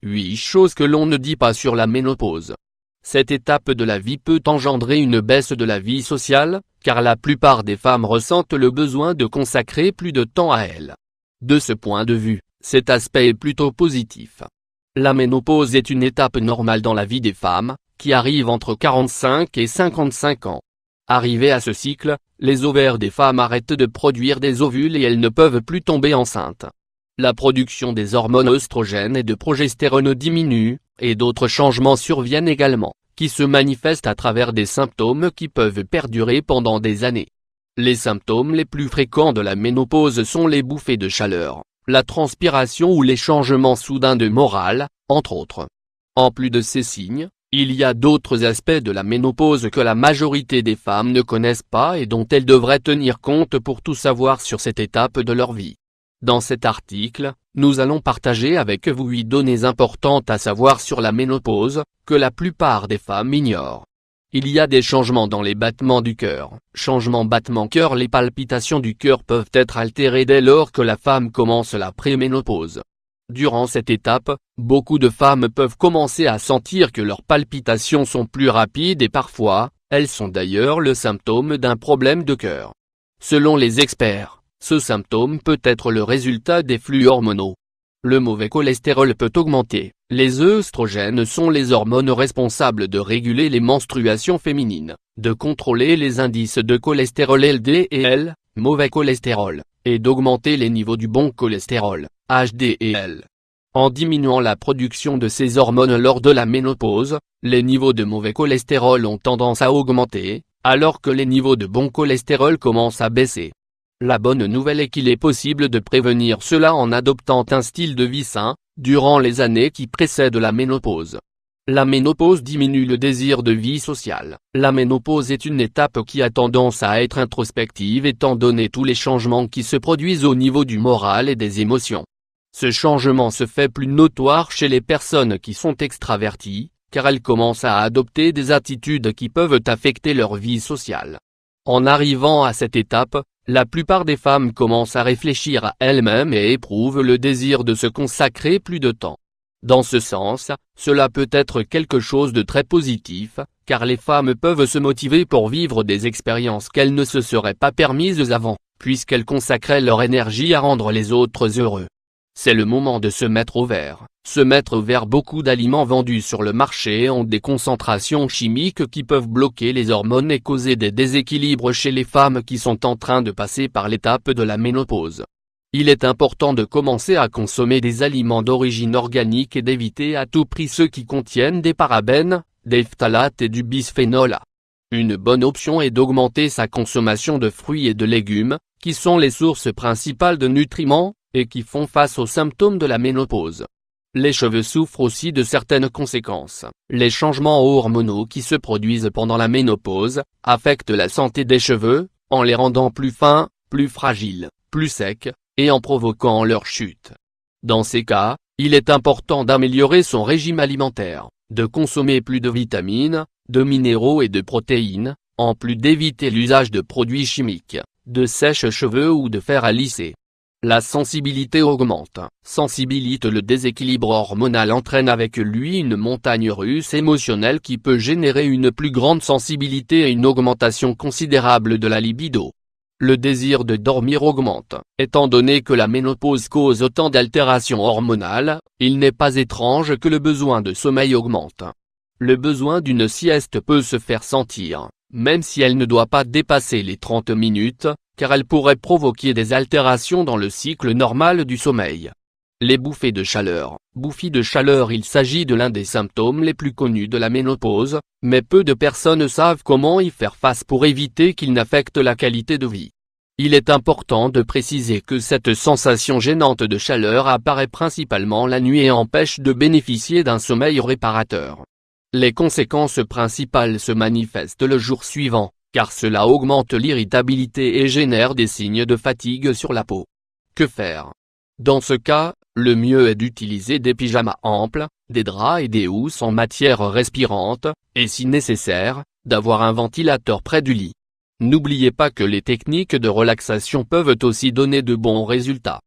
8 choses que l'on ne dit pas sur la ménopause. Cette étape de la vie peut engendrer une baisse de la vie sociale, car la plupart des femmes ressentent le besoin de consacrer plus de temps à elles. De ce point de vue, cet aspect est plutôt positif. La ménopause est une étape normale dans la vie des femmes, qui arrive entre 45 et 55 ans. Arrivées à ce cycle, les ovaires des femmes arrêtent de produire des ovules et elles ne peuvent plus tomber enceintes. La production des hormones œstrogènes et de progestérone diminue, et d'autres changements surviennent également, qui se manifestent à travers des symptômes qui peuvent perdurer pendant des années. Les symptômes les plus fréquents de la ménopause sont les bouffées de chaleur, la transpiration ou les changements soudains de morale, entre autres. En plus de ces signes, il y a d'autres aspects de la ménopause que la majorité des femmes ne connaissent pas et dont elles devraient tenir compte pour tout savoir sur cette étape de leur vie. Dans cet article, nous allons partager avec vous 8 données importantes à savoir sur la ménopause, que la plupart des femmes ignorent. Il y a des changements dans les battements du cœur. Changement battement-cœur. Les palpitations du cœur peuvent être altérées dès lors que la femme commence la préménopause. Durant cette étape, beaucoup de femmes peuvent commencer à sentir que leurs palpitations sont plus rapides et parfois, elles sont d'ailleurs le symptôme d'un problème de cœur. Selon les experts, ce symptôme peut être le résultat des flux hormonaux. Le mauvais cholestérol peut augmenter. Les œstrogènes sont les hormones responsables de réguler les menstruations féminines, de contrôler les indices de cholestérol LDL, mauvais cholestérol, et d'augmenter les niveaux du bon cholestérol, HDL. En diminuant la production de ces hormones lors de la ménopause, les niveaux de mauvais cholestérol ont tendance à augmenter, alors que les niveaux de bon cholestérol commencent à baisser. La bonne nouvelle est qu'il est possible de prévenir cela en adoptant un style de vie sain, durant les années qui précèdent la ménopause. La ménopause diminue le désir de vie sociale. La ménopause est une étape qui a tendance à être introspective étant donné tous les changements qui se produisent au niveau du moral et des émotions. Ce changement se fait plus notoire chez les personnes qui sont extraverties, car elles commencent à adopter des attitudes qui peuvent affecter leur vie sociale. En arrivant à cette étape, la plupart des femmes commencent à réfléchir à elles-mêmes et éprouvent le désir de se consacrer plus de temps. Dans ce sens, cela peut être quelque chose de très positif, car les femmes peuvent se motiver pour vivre des expériences qu'elles ne se seraient pas permises avant, puisqu'elles consacraient leur énergie à rendre les autres heureux. C'est le moment de se mettre au vert. Se mettre au vert. Beaucoup d'aliments vendus sur le marché ont des concentrations chimiques qui peuvent bloquer les hormones et causer des déséquilibres chez les femmes qui sont en train de passer par l'étape de la ménopause. Il est important de commencer à consommer des aliments d'origine organique et d'éviter à tout prix ceux qui contiennent des parabènes, des phtalates et du bisphénol A. Une bonne option est d'augmenter sa consommation de fruits et de légumes, qui sont les sources principales de nutriments, et qui font face aux symptômes de la ménopause. Les cheveux souffrent aussi de certaines conséquences. Les changements hormonaux qui se produisent pendant la ménopause affectent la santé des cheveux, en les rendant plus fins, plus fragiles, plus secs, et en provoquant leur chute. Dans ces cas, il est important d'améliorer son régime alimentaire, de consommer plus de vitamines, de minéraux et de protéines, en plus d'éviter l'usage de produits chimiques, de sèche-cheveux ou de fer à lisser. La sensibilité augmente. Sensibilité. Le déséquilibre hormonal entraîne avec lui une montagne russe émotionnelle qui peut générer une plus grande sensibilité et une augmentation considérable de la libido. Le désir de dormir augmente. Étant donné que la ménopause cause autant d'altérations hormonales, il n'est pas étrange que le besoin de sommeil augmente. Le besoin d'une sieste peut se faire sentir, même si elle ne doit pas dépasser les 30 minutes, car elle pourrait provoquer des altérations dans le cycle normal du sommeil. Les bouffées de chaleur. Bouffées de chaleur. Il s'agit de l'un des symptômes les plus connus de la ménopause, mais peu de personnes savent comment y faire face pour éviter qu'il n'affecte la qualité de vie. Il est important de préciser que cette sensation gênante de chaleur apparaît principalement la nuit et empêche de bénéficier d'un sommeil réparateur. Les conséquences principales se manifestent le jour suivant, car cela augmente l'irritabilité et génère des signes de fatigue sur la peau. Que faire? Dans ce cas, le mieux est d'utiliser des pyjamas amples, des draps et des housses en matière respirante, et si nécessaire, d'avoir un ventilateur près du lit. N'oubliez pas que les techniques de relaxation peuvent aussi donner de bons résultats.